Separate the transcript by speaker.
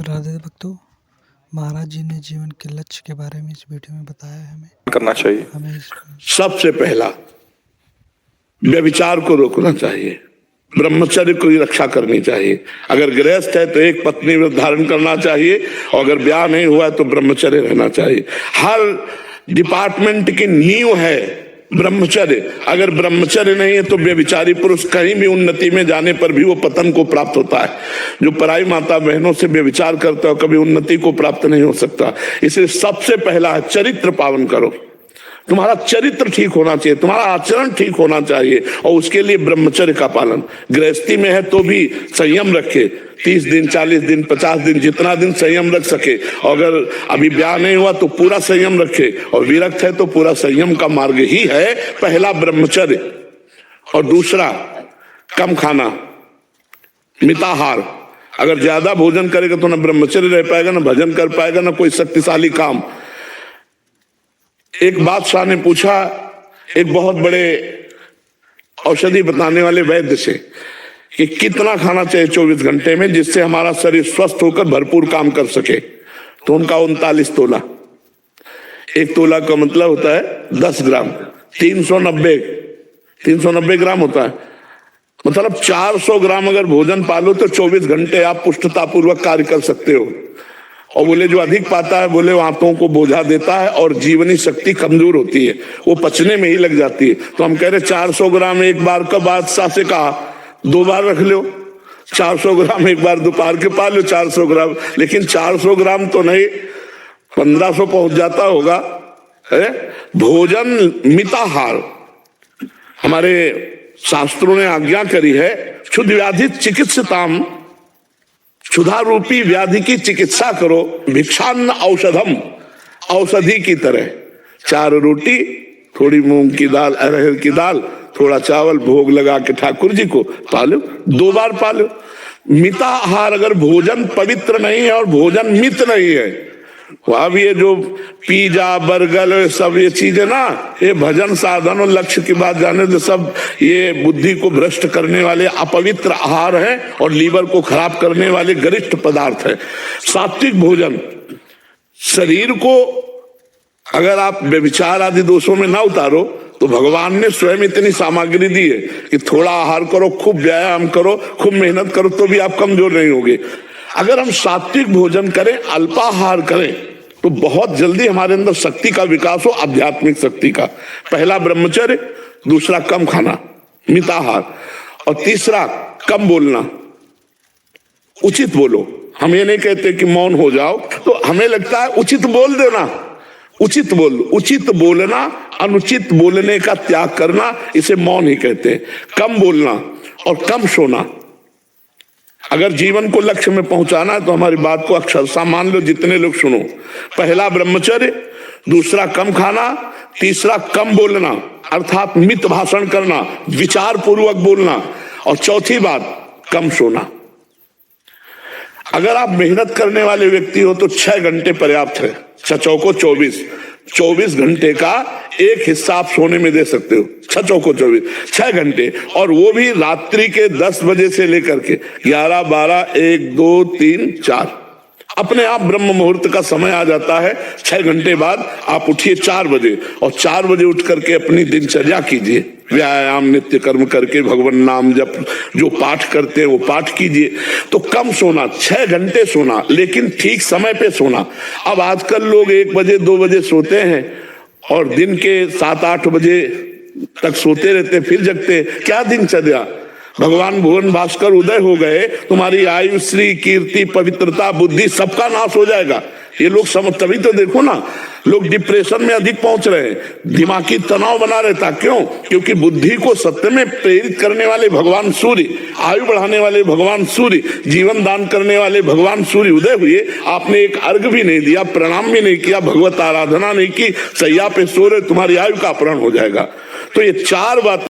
Speaker 1: राधे भक्तों, महाराज जी ने जीवन के लक्ष्य के बारे में इस वीडियो में बताया है
Speaker 2: करना चाहिए।
Speaker 1: हमें
Speaker 2: सबसे पहला व्यभिचार को रोकना चाहिए, ब्रह्मचर्य की रक्षा करनी चाहिए। अगर गृहस्थ है तो एक पत्नी व्रत धारण करना चाहिए, और अगर ब्याह नहीं हुआ है तो ब्रह्मचर्य रहना चाहिए। हर डिपार्टमेंट की नींव है ब्रह्मचर्य। अगर ब्रह्मचर्य नहीं है तो व्यभिचारी पुरुष कहीं भी उन्नति में जाने पर भी वो पतन को प्राप्त होता है। जो पराई माता बहनों से व्यभिचार करता है कभी उन्नति को प्राप्त नहीं हो सकता। इसलिए सबसे पहला है चरित्र पावन करो। तुम्हारा चरित्र ठीक होना चाहिए, तुम्हारा आचरण ठीक होना चाहिए, और उसके लिए ब्रह्मचर्य का पालन। गृहस्थी में है तो भी संयम रखे, 30 दिन 40 दिन 50 दिन जितना दिन संयम रख सके। और अगर अभी ब्याह नहीं हुआ तो पूरा संयम रखे, और विरक्त है तो पूरा संयम का मार्ग ही है पहला ब्रह्मचर्य। और दूसरा कम खाना, मिताहार। अगर ज्यादा भोजन करेगा तो ना ब्रह्मचर्य रह पाएगा, ना भजन कर पाएगा, ना कोई शक्तिशाली काम। एक बादशाह ने पूछा एक बहुत बड़े औषधि बताने वाले वैद्य से कि कितना खाना चाहिए 24 घंटे में जिससे हमारा शरीर स्वस्थ होकर भरपूर काम कर सके। तो उनका 39 तोला। एक तोला का मतलब होता है 10 ग्राम, 390 ग्राम होता है। मतलब 400 ग्राम अगर भोजन पालो तो 24 घंटे आप पुष्टतापूर्वक कार्य कर सकते हो। और बोले जो अधिक पाता है बोले वो आंतों को बोझा देता है और जीवनी शक्ति कमजोर होती है, वो पचने में ही लग जाती है। तो हम कह रहे 400 ग्राम एक बार का बादशाह से कहा 2 बार रख लो। 400 ग्राम एक बार दोपहर के पा लो 400 ग्राम, लेकिन 400 ग्राम तो नहीं 1500 पहुंच जाता होगा। भोजन मिताहार हमारे शास्त्रों ने आज्ञा करी है। क्षुद्र व्याधि चिकित्सताम, क्षुधा रूपी व्याधि की चिकित्सा करो। भिक्षान्न औषधम, औषधि की तरह। 4 रोटी, थोड़ी मूंग की दाल, अरहर की दाल, थोड़ा चावल भोग लगा के ठाकुर जी को पालो, 2 बार पालो। मिताहार, अगर भोजन पवित्र नहीं है और भोजन मित नहीं है, अब ये जो पिज्जा बर्गर सब ये चीजें ना, ये भजन साधन और लक्ष्य की बात जाने तो सब ये बुद्धि को भ्रष्ट करने वाले अपवित्र आहार है और लीवर को खराब करने वाले गरिष्ठ पदार्थ है। सात्विक भोजन शरीर को, अगर आप व्यभिचार आदि दोषों में ना उतारो तो भगवान ने स्वयं इतनी सामग्री दी है कि थोड़ा आहार करो, खूब व्यायाम करो, खूब मेहनत करो तो भी आप कमजोर नहीं होगे। अगर हम सात्विक भोजन करें, अल्पाहार करें, तो बहुत जल्दी हमारे अंदर शक्ति का विकास हो, आध्यात्मिक शक्ति का। पहला ब्रह्मचर्य, दूसरा कम खाना मिताहार, और तीसरा कम बोलना, उचित बोलो। हम ये नहीं कहते कि मौन हो जाओ, तो हमें लगता है उचित बोल देना। उचित बोल, उचित बोलना, अनुचित बोलने का त्याग करना, इसे मौन ही कहते हैं। कम बोलना और कम सोना। अगर जीवन को लक्ष्य में पहुंचाना है तो हमारी बात को अक्षरशः मान लो, जितने लोग सुनो। पहला ब्रह्मचर्य, दूसरा कम खाना, तीसरा कम बोलना अर्थात मित भाषण करना, विचार पूर्वक बोलना, और चौथी बात कम सोना। अगर आप मेहनत करने वाले व्यक्ति हो तो 6 घंटे पर्याप्त है। 6 चौको 24 घंटे का एक हिस्सा आप सोने में दे सकते हो। 6 चौको 24, 6 घंटे, और वो भी रात्रि के 10 बजे से लेकर के 11, 12, 1, 2, 3, 4 अपने आप ब्रह्म मुहूर्त का समय आ जाता है। 6 घंटे बाद आप उठिए 4 बजे, और 4 बजे उठ करके अपनी दिनचर्या कीजिए। व्यायाम नित्य कर्म करके भगवान नाम जप, जो पाठ करते हैं वो पाठ कीजिए। तो कम सोना, 6 घंटे सोना, लेकिन ठीक समय पे सोना। अब आजकल लोग 1 बजे 2 बजे सोते हैं और दिन के 7-8 बजे तक सोते रहते, फिर जगते। क्या दिनचर्या! भगवान भुवन भास्कर उदय हो गए, तुम्हारी आयु, श्री, कीर्ति, पवित्रता, बुद्धि सबका नाश हो जाएगा। ये लोग समझ, तभी तो देखो ना, लोग डिप्रेशन में अधिक पहुंच रहे हैं, दिमागी तनाव बना रहता। क्यों? क्योंकि बुद्धि को सत्य में प्रेरित करने वाले भगवान सूर्य, आयु बढ़ाने वाले भगवान सूर्य, जीवन दान करने वाले भगवान सूर्य उदय हुए। आपने एक अर्घ भी नहीं दिया, प्रणाम भी नहीं किया, भगवत आराधना नहीं की, सैया पे सो रहे, तुम्हारी आयु का अपहरण हो जाएगा। तो ये 4 बात